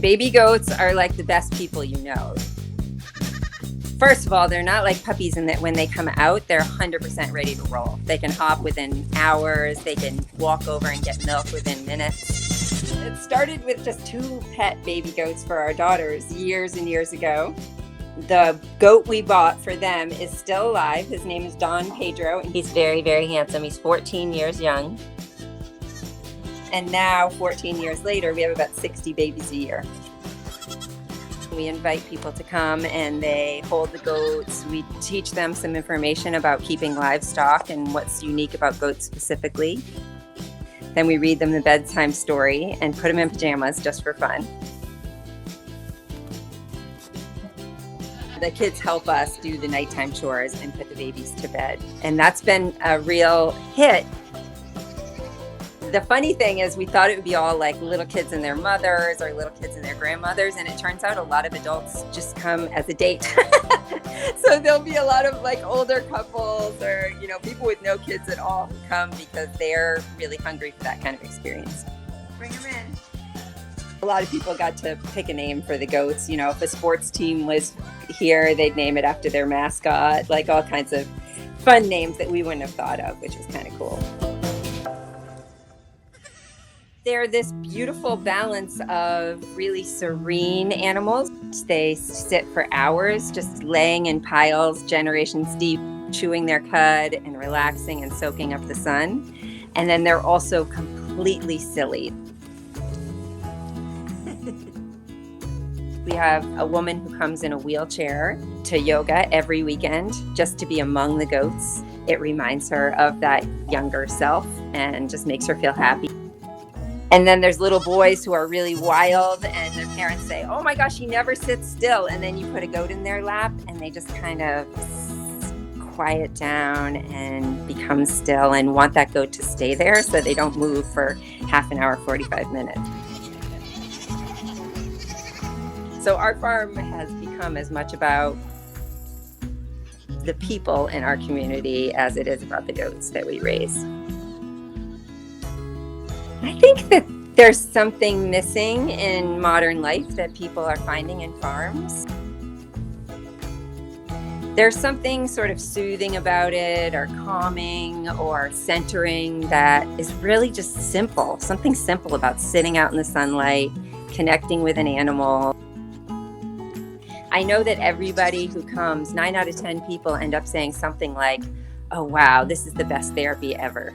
Baby goats are like the best people you know. First of all, they're not like puppies in that when they come out, they're 100% ready to roll. They can hop within hours. They can walk over and get milk within minutes. It started with just 2 pet baby goats for our daughters years and years ago. The goat we bought for them is still alive. His name is Don Pedro, and he's very, very handsome. He's 14 years young. And now, 14 years later, we have about 60 babies a year. We invite people to come and they hold the goats. We teach them some information about keeping livestock and what's unique about goats specifically. Then we read them the bedtime story and put them in pajamas just for fun. The kids help us do the nighttime chores and put the babies to bed. And that's been a real hit. The funny thing is we thought it would be all like little kids and their mothers or little kids and their grandmothers, and it turns out a lot of adults just come as a date. So there'll be a lot of like older couples or, people with no kids at all who come because they're really hungry for that kind of experience. Bring them in. A lot of people got to pick a name for the goats. If a sports team was here, they'd name it after their mascot, like all kinds of fun names that we wouldn't have thought of, which is kind of cool. They're this beautiful balance of really serene animals. They sit for hours just laying in piles, generations deep, chewing their cud and relaxing and soaking up the sun. And then they're also completely silly. We have a woman who comes in a wheelchair to yoga every weekend just to be among the goats. It reminds her of that younger self and just makes her feel happy. And then there's little boys who are really wild and their parents say, "Oh my gosh, he never sits still." And then you put a goat in their lap and they just kind of quiet down and become still and want that goat to stay there so they don't move for half an hour, 45 minutes. So our farm has become as much about the people in our community as it is about the goats that we raise. I think that there's something missing in modern life that people are finding in farms. There's something sort of soothing about it or calming or centering that is really just simple. Something simple about sitting out in the sunlight, connecting with an animal. I know that everybody who comes, 9 out of 10 people end up saying something like, "Oh wow, this is the best therapy ever."